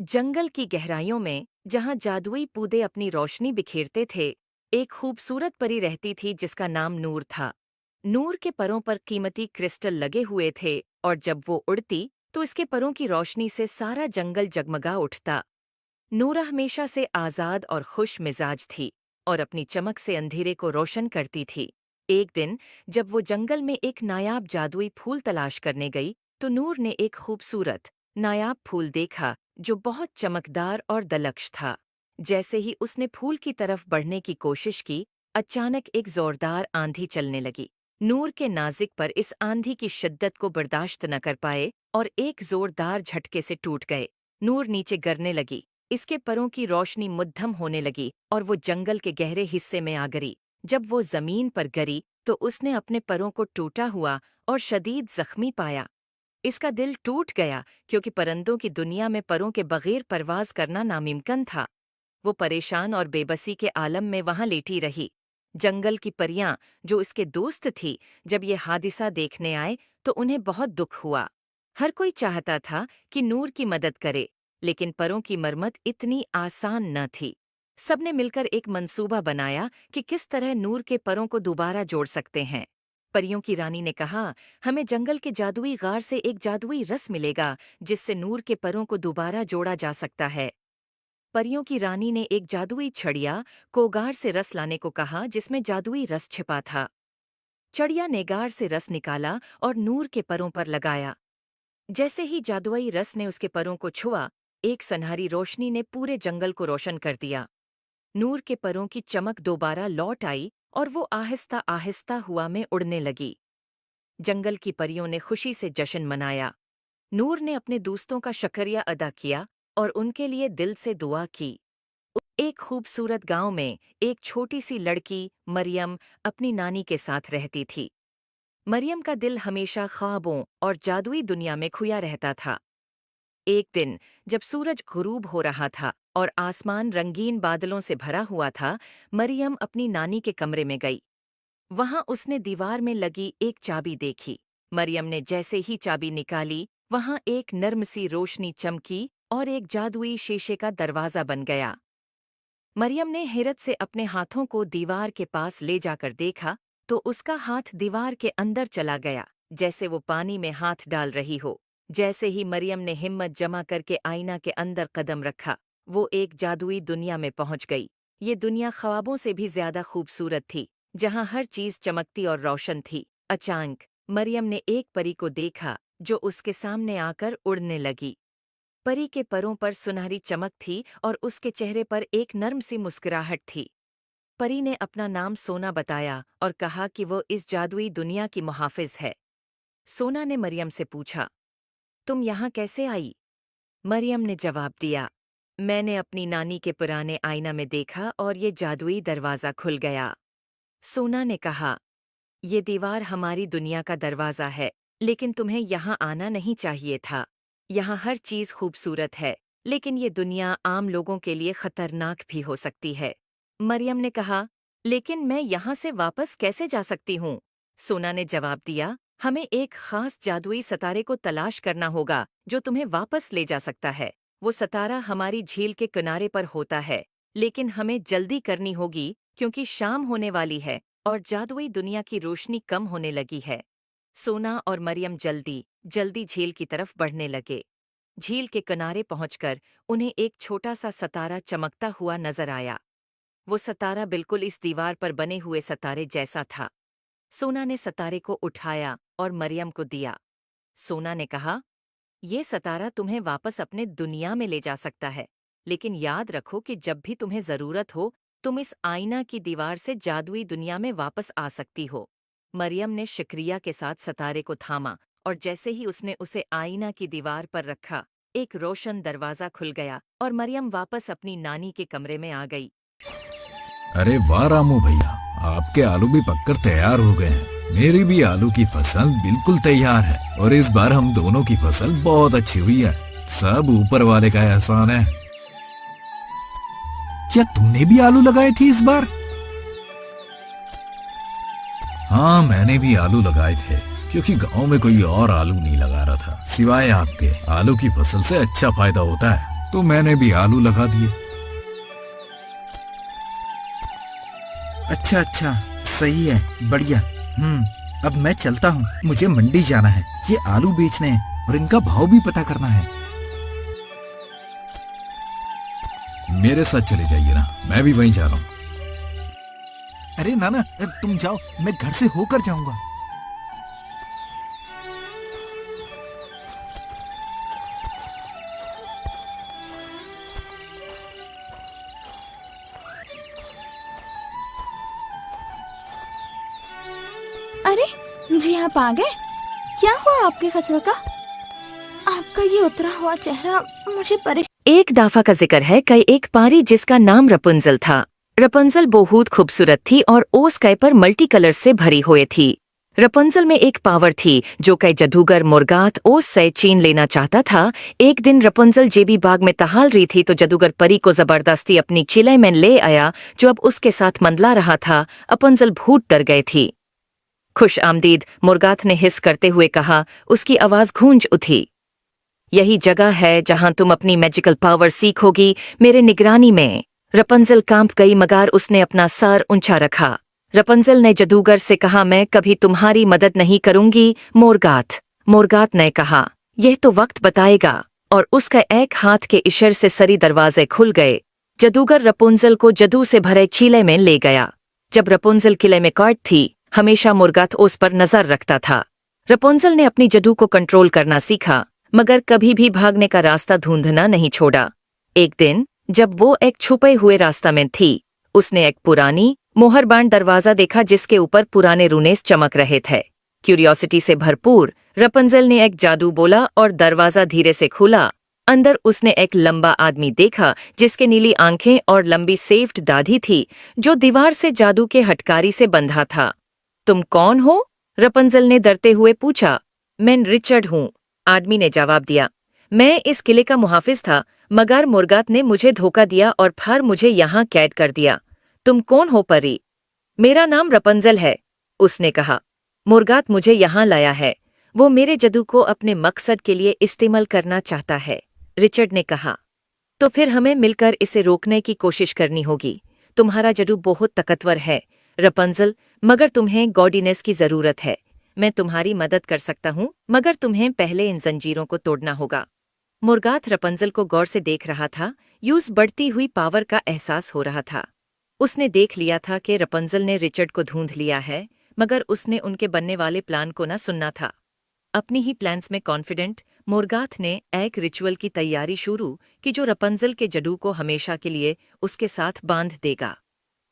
जंगल की गहराइयों में, जहां जादुई पौधे अपनी रोशनी बिखेरते थे, एक खूबसूरत परी रहती थी जिसका नाम नूर था। नूर के परों पर कीमती क्रिस्टल लगे हुए थे और जब वो उड़ती तो इसके परों की रोशनी से सारा जंगल जगमगा उठता। नूर हमेशा से आज़ाद और खुश मिजाज थी और अपनी चमक से अंधेरे को रोशन करती थी। एक दिन जब वो जंगल में एक नायाब जादुई फूल तलाश करने गई तो नूर ने एक खूबसूरत नायाब फूल देखा जो बहुत चमकदार और दलक्ष था। जैसे ही उसने फूल की तरफ बढ़ने की कोशिश की, अचानक एक जोरदार आंधी चलने लगी। नूर के नाज़िक पर इस आंधी की शिद्दत को बर्दाश्त न कर पाए और एक जोरदार झटके से टूट गए। नूर नीचे गिरने लगी। इसके परों की रोशनी मुद्दम होने लगी और वो जंगल के गहरे हिस्से में आ गिरी। जब वो जमीन पर गिरी तो उसने अपने परों को टूटा हुआ और शदीद जख्मी पाया। इसका दिल टूट गया क्योंकि परिंदों की दुनिया में परों के बगैर परवाज करना नामुमकिन था। वो परेशान और बेबसी के आलम में वहां लेटी रही। जंगल की परियां, जो इसके दोस्त थी, जब ये हादिसा देखने आए तो उन्हें बहुत दुख हुआ। हर कोई चाहता था कि नूर की मदद करे, लेकिन परों की मरम्मत इतनी आसान न थी। सबने मिलकर एक मंसूबा बनाया कि किस तरह नूर के परों को दोबारा जोड़ सकते हैं। परियों की रानी ने कहा, हमें जंगल के जादुई गार से एक जादुई रस मिलेगा जिससे नूर के परों को दोबारा जोड़ा जा सकता है। परियों की रानी ने एक जादुई छड़िया कोगार से रस लाने को कहा जिसमें जादुई रस छिपा था। छड़िया ने गार से रस निकाला और नूर के परों पर लगाया। जैसे ही जादुई रस ने उसके परों को छुआ, एक सनहरी रोशनी ने पूरे जंगल को रोशन कर दिया। नूर के परों की चमक दोबारा लौट आई और वो आहिस्ता आहिस्ता हुआ में उड़ने लगी। जंगल की परियों ने खुशी से जश्न मनाया। नूर ने अपने दोस्तों का शुक्रिया अदा किया और उनके लिए दिल से दुआ की। एक खूबसूरत गांव में एक छोटी सी लड़की मरियम अपनी नानी के साथ रहती थी। मरियम का दिल हमेशा ख्वाबों और जादुई दुनिया में खोया रहता था। एक दिन जब सूरज गुरूब हो रहा था और आसमान रंगीन बादलों से भरा हुआ था, मरियम अपनी नानी के कमरे में गई। वहां उसने दीवार में लगी एक चाबी देखी। मरियम ने जैसे ही चाबी निकाली, वहां एक नर्म सी रोशनी चमकी और एक जादुई शीशे का दरवाजा बन गया। मरियम ने हैरत से अपने हाथों को दीवार के पास ले जाकर देखा तो उसका हाथ दीवार के अंदर चला गया, जैसे वो पानी में हाथ डाल रही हो। जैसे ही मरियम ने हिम्मत जमा करके आईना के अंदर कदम रखा, वो एक जादुई दुनिया में पहुंच गई। ये दुनिया ख्वाबों से भी ज्यादा खूबसूरत थी, जहां हर चीज चमकती और रोशन थी। अचानक मरियम ने एक परी को देखा जो उसके सामने आकर उड़ने लगी। परी के परों पर सुनहरी चमक थी और उसके चेहरे पर एक नर्म सी मुस्कुराहट थी। परी ने अपना नाम सोना बताया और कहा कि वो इस जादुई दुनिया की मुहाफिज है। सोना ने मरियम से पूछा, तुम यहाँ कैसे आई? मरियम ने जवाब दिया, मैंने अपनी नानी के पुराने आईना में देखा और ये जादुई दरवाज़ा खुल गया। सोना ने कहा, ये दीवार हमारी दुनिया का दरवाज़ा है, लेकिन तुम्हें यहाँ आना नहीं चाहिए था। यहाँ हर चीज़ खूबसूरत है, लेकिन ये दुनिया आम लोगों के लिए खतरनाक भी हो सकती है। मरियम ने कहा, लेकिन मैं यहाँ से वापस कैसे जा सकती हूँ? सोना ने जवाब दिया, हमें एक खास जादुई सितारे को तलाश करना होगा जो तुम्हें वापस ले जा सकता है। वो सितारा हमारी झील के किनारे पर होता है, लेकिन हमें जल्दी करनी होगी क्योंकि शाम होने वाली है और जादुई दुनिया की रोशनी कम होने लगी है। सोना और मरियम जल्दी जल्दी झील की तरफ बढ़ने लगे। झील के किनारे पहुंचकर उन्हें एक छोटा सा सितारा चमकता हुआ नजर आया। वो सितारा बिल्कुल इस दीवार पर बने हुए सितारे जैसा था। सोना ने सितारे को उठाया और मरियम को दिया। सोना ने कहा, ये सितारा तुम्हें वापस अपने दुनिया में ले जा सकता है, लेकिन याद रखो कि जब भी तुम्हें जरूरत हो, तुम इस आईना की दीवार से जादुई दुनिया में वापस आ सकती हो। मरियम ने शुक्रिया के साथ सितारे को थामा और जैसे ही उसने उसे आईना की दीवार पर रखा, एक रोशन दरवाजा खुल गया और मरियम वापस अपनी नानी के कमरे में आ गई। अरे वाह रामू भैया, आपके आलू भी पककर तैयार हो गए हैं। मेरी भी आलू की फसल बिल्कुल तैयार है और इस बार हम दोनों की फसल बहुत अच्छी हुई है। सब ऊपर वाले का एहसान है। क्या तुमने भी आलू लगाए थे इस बार? हाँ, मैंने भी आलू लगाए थे क्योंकि गांव में कोई और आलू नहीं लगा रहा था सिवाय आपके। आलू की फसल से अच्छा फायदा होता है। तो मैंने भी आलू लगा दिए। अच्छा अच्छा, सही है, बढ़िया। अब मैं चलता हूँ, मुझे मंडी जाना है, ये आलू बेचने हैं और इनका भाव भी पता करना है। मेरे साथ चले जाइए ना, मैं भी वहीं जा रहा हूँ। अरे नाना, तुम जाओ, मैं घर से होकर जाऊंगा। अरे जी, आप आ गए। क्या हुआ आपकी फसल का? आपका ये उतरा हुआ चेहरा मुझे परेशान। एक दाफा का जिक्र है कई एक पारी जिसका नाम रपुंजल था। रपुंजल बहुत खूबसूरत थी और ओस कई पर मल्टी कलर से भरी हुई थी। रपुंजल में एक पावर थी जो कई जादूगर मुर्गात ओस से छीन लेना चाहता था। एक दिन रपुंजल जेबी बाग में टहल रही थी तो जादूगर परी को जबरदस्ती अपनी चिले में ले आया जो अब उसके साथ मंडला रहा था। रपुंजल भूत डर गई थी। खुश आमदीद, मुर्गात ने हिस करते हुए कहा। उसकी आवाज गूंज उठी। यही जगह है जहां तुम अपनी मैजिकल पावर सीखोगी, मेरे निगरानी में। रपुंजल कांप गई मगर उसने अपना सर ऊंचा रखा। रपुंजल ने जादूगर से कहा, मैं कभी तुम्हारी मदद नहीं करूंगी मुर्गात ने कहा, यह तो वक्त बताएगा। और उसका एक हाथ के इशारे से सारी दरवाजे खुल गए। जादूगर रपुंजल को जादू से भरे किले में ले गया। जब रपुंजल किले में कैद थी, हमेशा मुर्गात उस पर नजर रखता था। रपुंजल ने अपनी जादू को कंट्रोल करना सीखा मगर कभी भी भागने का रास्ता ढूंढना नहीं छोड़ा। एक दिन जब वो एक छुपे हुए रास्ता में थी, उसने एक पुरानी मोहरबान दरवाजा देखा जिसके ऊपर पुराने रूनेस चमक रहे थे। क्यूरियोसिटी से भरपूर रपुंजल ने एक जादू बोला और दरवाजा धीरे से खुला। अंदर उसने एक लंबा आदमी देखा जिसके नीली आंखें और लंबी सेफ्ड दाढ़ी थी जो दीवार से जादू के हटकारी से बंधा था। तुम कौन हो? रपुंजल ने डरते हुए पूछा। मैं रिचर्ड हूँ, आदमी ने जवाब दिया। मैं इस किले का मुहाफिज था मगर मुर्गात ने मुझे धोखा दिया और फिर मुझे यहाँ कैद कर दिया। तुम कौन हो परी? मेरा नाम रपुंजल है, उसने कहा। मुर्गात मुझे यहाँ लाया है, वो मेरे जादू को अपने मकसद के लिए इस्तेमाल करना चाहता है, रिचर्ड ने कहा। तो फिर हमें मिलकर इसे रोकने की कोशिश करनी होगी। तुम्हारा जादू बहुत ताकतवर है रपुंजल, मगर तुम्हें गॉडीनेस की जरूरत है। मैं तुम्हारी मदद कर सकता हूँ मगर तुम्हें पहले इन जंजीरों को तोड़ना होगा। मुर्गात रपुंजल को गौर से देख रहा था। यूज बढ़ती हुई पावर का एहसास हो रहा था। उसने देख लिया था कि रपुंजल ने रिचर्ड को ढूंढ लिया है मगर उसने उनके बनने वाले प्लान को न सुनना था। अपनी ही प्लान्स में कॉन्फिडेंट मुर्गात ने एक रिचुअल की तैयारी शुरू की जो रपुंजल के जादू को हमेशा के लिए उसके साथ बांध देगा।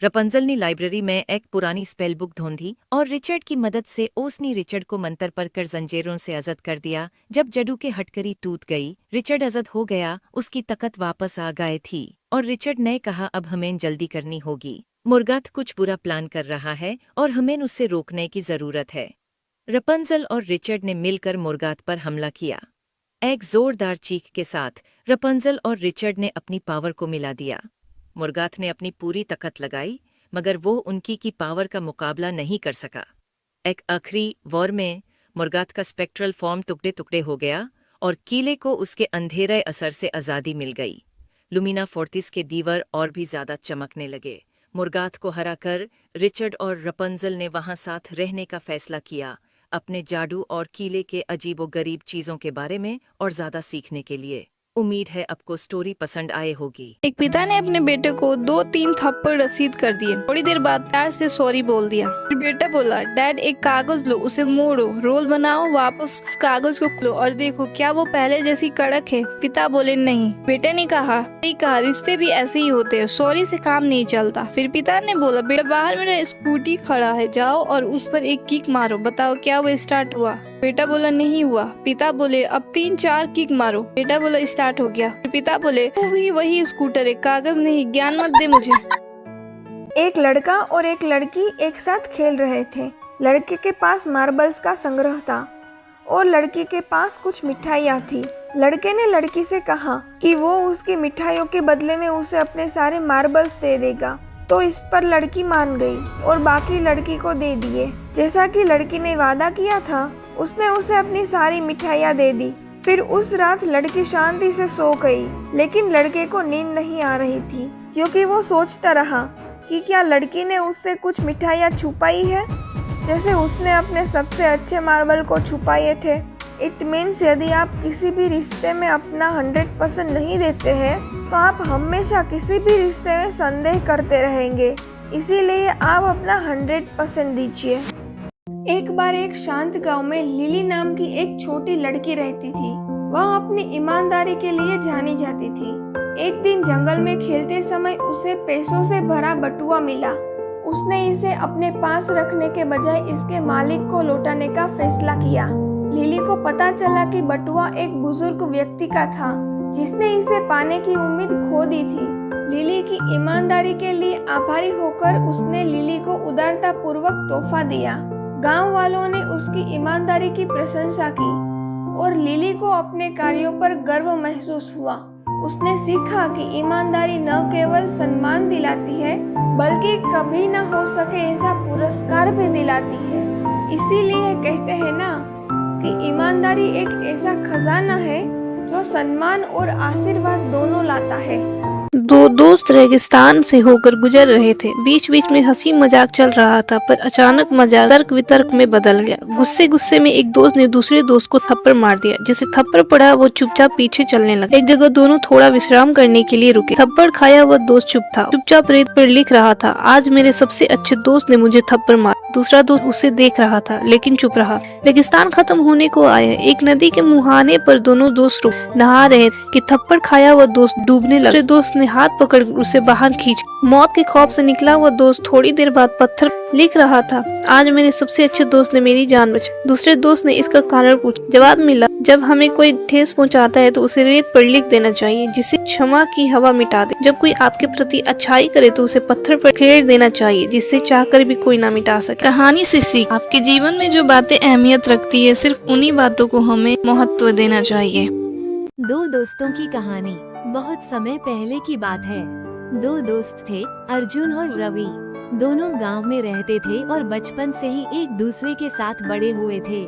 रपुंजल ने लाइब्रेरी में एक पुरानी स्पेल बुक ढूंढी और रिचर्ड की मदद से उसने रिचर्ड को मंत्र पढ़कर जंजीरों से आजाद कर दिया। जब जादू के हटकरी टूट गई, रिचर्ड आजाद हो गया, उसकी ताकत वापस आ गई थी और रिचर्ड ने कहा, अब हमें जल्दी करनी होगी। मुर्गात कुछ बुरा प्लान कर रहा है और हमें उससे रोकने की जरूरत है। रपुंजल और रिचर्ड ने मिलकर मुर्गात पर हमला किया। एक जोरदार चीख के साथ रपुंजल और रिचर्ड ने अपनी पावर को मिला दिया। मुर्गात ने अपनी पूरी ताकत लगाई मगर वो उनकी की पावर का मुकाबला नहीं कर सका। एक आखिरी वॉर में मुर्गात का स्पेक्ट्रल फॉर्म टुकड़े टुकड़े हो गया और किले को उसके अंधेरे असर से आज़ादी मिल गई। लुमिना फोर्टिस के दीवार और भी ज्यादा चमकने लगे। मुर्गात को हराकर रिचर्ड और रपुंजल ने वहां साथ रहने का फैसला किया, अपने जादू और किले के अजीबोगरीब चीजों के बारे में और ज्यादा सीखने के लिए। उम्मीद है आपको स्टोरी पसंद आए होगी। एक पिता ने अपने बेटे को 2-3 थप्पड़ रसीद कर दिए। थोड़ी देर बाद प्यार से सॉरी बोल दिया। फिर बेटा बोला, डैड एक कागज लो, उसे मोड़ो, रोल बनाओ, वापस कागज को खोलो और देखो क्या वो पहले जैसी कड़क है। पिता बोले नहीं। बेटे ने कहा, सही कहा, रिश्ते भी ऐसे ही होते हैं, सॉरी से काम नहीं चलता। फिर पिता ने बोला, बेटा बाहर मेरा स्कूटी खड़ा है, जाओ और उस पर एक किक मारो, बताओ क्या वो स्टार्ट हुआ। बेटा बोला नहीं हुआ। पिता बोले, अब 3-4 किक मारो। बेटा बोला स्टार्ट हो गया। पिता बोले, तू भी वही स्कूटर है, कागज नहीं, ज्ञान मत दे मुझे। एक लड़का और एक लड़की एक साथ खेल रहे थे। लड़के के पास मार्बल्स का संग्रह था और लड़की के पास कुछ मिठाइयाँ थी। लड़के ने लड़की से कहा कि वो उसकी मिठाइयों के बदले में उसे अपने सारे मार्बल्स दे देगा, तो इस पर लड़की मान गई और बाकी लड़की को दे दिए। जैसा कि लड़की ने वादा किया था, उसने उसे अपनी सारी मिठाइयाँ दे दी। फिर उस रात लड़की शांति से सो गई, लेकिन लड़के को नींद नहीं आ रही थी क्योंकि वो सोचता रहा कि क्या लड़की ने उससे कुछ मिठाइयाँ छुपाई है, जैसे उसने अपने सबसे अच्छे मार्बल को छुपाए थे। इट मीन्स यदि आप किसी भी रिश्ते में अपना 100% नहीं देते हैं तो आप हमेशा किसी भी रिश्ते में संदेह करते रहेंगे। इसीलिए आप अपना 100% दीजिए। एक बार एक शांत गांव में लिली नाम की एक छोटी लड़की रहती थी। वह अपनी ईमानदारी के लिए जानी जाती थी। एक दिन जंगल में खेलते समय उसे पैसों से भरा बटुआ मिला। उसने इसे अपने पास रखने के बजाय इसके मालिक को लौटाने का फैसला किया। लिली को पता चला कि बटुआ एक बुजुर्ग व्यक्ति का था जिसने इसे पाने की उम्मीद खो दी थी। लिली की ईमानदारी के लिए आभारी होकर उसने लिली को उदारता पूर्वक तोहफा दिया। गांव वालों ने उसकी ईमानदारी की प्रशंसा की और लिली को अपने कार्यों पर गर्व महसूस हुआ। उसने सीखा कि ईमानदारी न केवल सम्मान दिलाती है बल्कि कभी न हो सके ऐसा पुरस्कार भी दिलाती है। इसीलिए कहते हैं ना कि ईमानदारी एक ऐसा खजाना है जो सम्मान और आशीर्वाद दोनों लाता है। दो दोस्त रेगिस्तान से होकर गुजर रहे थे। बीच बीच में हंसी मजाक चल रहा था, पर अचानक मजाक तर्क वितर्क में बदल गया। गुस्से गुस्से में एक दोस्त ने दूसरे दोस्त को थप्पड़ मार दिया। जिसे थप्पड़ पड़ा वो चुपचाप पीछे चलने लगा। एक जगह दोनों थोड़ा विश्राम करने के लिए रुके। थप्पड़ खाया वह दोस्त चुप था, चुपचाप रेत पर लिख रहा था, आज मेरे सबसे अच्छे दोस्त ने मुझे थप्पड़ मारा। दूसरा दोस्त उसे देख रहा था लेकिन चुप रहा। रेगिस्तान खत्म होने को आया। एक नदी के मुहाने पर दोनों दोस्त नहा रहे कि थप्पड़ खाया वह दोस्त डूबने लगा। दूसरे दोस्त ने हाथ पकड़ उसे बाहर खींच। मौत के खौफ से निकला वह दोस्त थोड़ी देर बाद पत्थर लिख रहा था, आज मेरे सबसे अच्छे दोस्त ने मेरी जान बचाई। दूसरे दोस्त ने इसका कारण पूछा। जवाब मिला, जब हमें कोई ठेस पहुंचाता है तो उसे रेत पर लिख देना चाहिए जिससे क्षमा की हवा मिटा दे। जब कोई आपके प्रति अच्छाई करे तो उसे पत्थर पर खेर देना चाहिए जिससे चाहकर भी कोई ना मिटा सके। कहानी से सीख, आपके जीवन में जो बातें अहमियत रखती है सिर्फ उन्हीं बातों को हमें महत्व देना चाहिए। दो दोस्तों की कहानी। बहुत समय पहले की बात है। दो दोस्त थे, अर्जुन और रवि। दोनों गांव में रहते थे और बचपन से ही एक दूसरे के साथ बड़े हुए थे।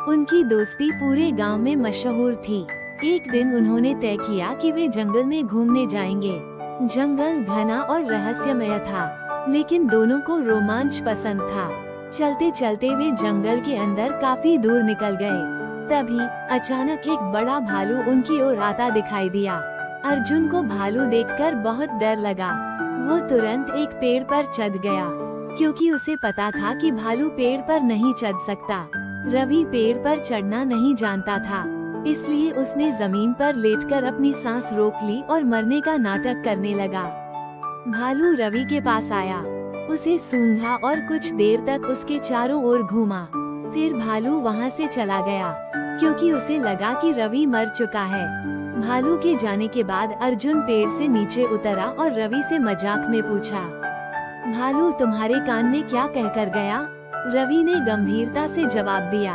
उनकी दोस्ती पूरे गांव में मशहूर थी। एक दिन उन्होंने तय किया कि वे जंगल में घूमने जाएंगे। जंगल घना और रहस्यमय था, लेकिन दोनों को रोमांच पसंद था। चलते चलते वे जंगल के अंदर काफी दूर निकल गए। तभी अचानक एक बड़ा भालू उनकी ओर आता दिखाई दिया। अर्जुन को भालू देखकर बहुत डर लगा। वो तुरंत एक पेड़ पर चढ़ गया क्योंकि उसे पता था कि भालू पेड़ पर नहीं चढ़ सकता। रवि पेड़ पर चढ़ना नहीं जानता था, इसलिए उसने जमीन पर लेटकर अपनी सांस रोक ली और मरने का नाटक करने लगा। भालू रवि के पास आया, उसे सूंघा और कुछ देर तक उसके चारों ओर घूमा। फिर भालू वहाँ से चला गया क्योंकि उसे लगा कि रवि मर चुका है। भालू के जाने के बाद अर्जुन पेड़ से नीचे उतरा और रवि से मजाक में पूछा, भालू तुम्हारे कान में क्या कहकर गया? रवि ने गंभीरता से जवाब दिया।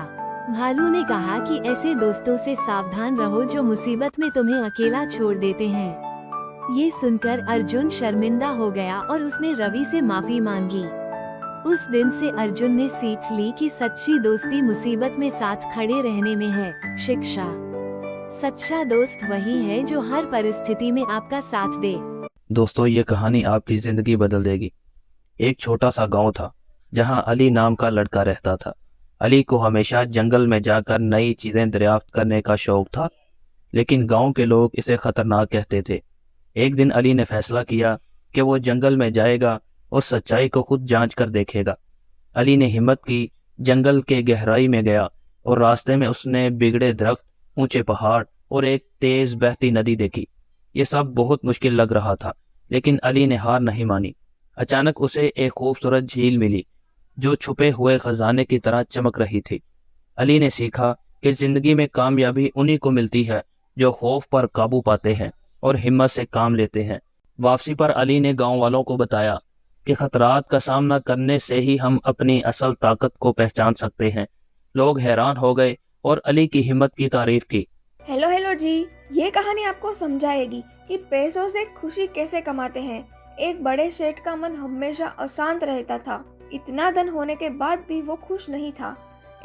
भालू ने कहा कि ऐसे दोस्तों से सावधान रहो जो मुसीबत में तुम्हें अकेला छोड़ देते हैं। ये सुनकर अर्जुन शर्मिंदा हो गया और उसने रवि से माफी मांगी। उस दिन से अर्जुन ने सीख ली कि सच्ची दोस्ती मुसीबत में साथ खड़े रहने में है। शिक्षा, सच्चा दोस्त वही है जो हर परिस्थिति में आपका साथ दे। दोस्तों, ये कहानी आपकी जिंदगी बदल देगी। एक छोटा सा गांव था जहां अली नाम का लड़का रहता था। अली को हमेशा जंगल में जाकर नई चीजें दरियाफ्त करने का शौक था, लेकिन गांव के लोग इसे खतरनाक कहते थे। एक दिन अली ने फैसला किया कि वो जंगल में जाएगा और सच्चाई को खुद जांच कर देखेगा। अली ने हिम्मत की, जंगल के गहराई में गया और रास्ते में उसने बिगड़े दरख्त, ऊंचे पहाड़ और एक तेज बहती नदी देखी। ये सब बहुत मुश्किल लग रहा था, लेकिन अली ने हार नहीं मानी। अचानक उसे एक खूबसूरत झील मिली जो छुपे हुए खजाने की तरह चमक रही थी। अली ने सीखा कि जिंदगी में कामयाबी उन्हीं को मिलती है जो खौफ पर काबू पाते हैं और हिम्मत से काम लेते हैं। वापसी पर अली ने गांव वालों को बताया कि खतरात का सामना करने से ही हम अपनी असल ताकत को पहचान सकते हैं। लोग हैरान हो गए और अली की हिम्मत की तारीफ की। हेलो जी, ये कहानी आपको समझाएगी कि पैसों से खुशी कैसे कमाते हैं। एक बड़े सेठ का मन हमेशा अशांत रहता था। इतना धन होने के बाद भी वो खुश नहीं था।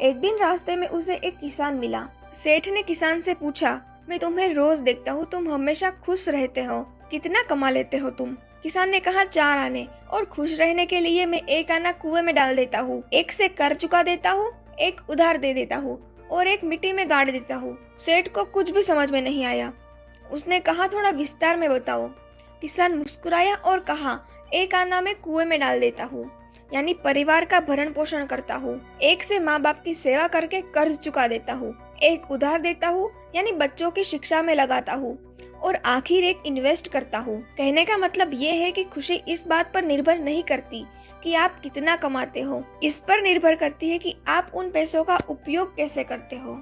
एक दिन रास्ते में उसे एक किसान मिला। सेठ ने किसान से पूछा, मैं तुम्हें रोज देखता हूँ, तुम हमेशा खुश रहते हो, कितना कमा लेते हो तुम? किसान ने कहा, 4 आने, और खुश रहने के लिए मैं 1 आना कुएं में डाल देता हूँ, 1 से कर चुका देता हूँ, 1 उधार दे देता हूँ और 1 मिट्टी में गाड़ देता हूँ। सेठ को कुछ भी समझ में नहीं आया। उसने कहा, थोड़ा विस्तार में बताओ। किसान मुस्कुराया और कहा, 1 आना मैं कुएं में डाल देता हूँ, यानी परिवार का भरण पोषण करता हूँ। 1 से माँ बाप की सेवा करके कर्ज चुका देता हूँ। 1 उधार देता हूँ, यानी बच्चों की शिक्षा में लगाता हूँ, और आखिर 1 इन्वेस्ट करता हूँ। कहने का मतलब ये है कि खुशी इस बात पर निर्भर नहीं करती कि आप कितना कमाते हो, इस पर निर्भर करती है कि आप उन पैसों का उपयोग कैसे करते हो।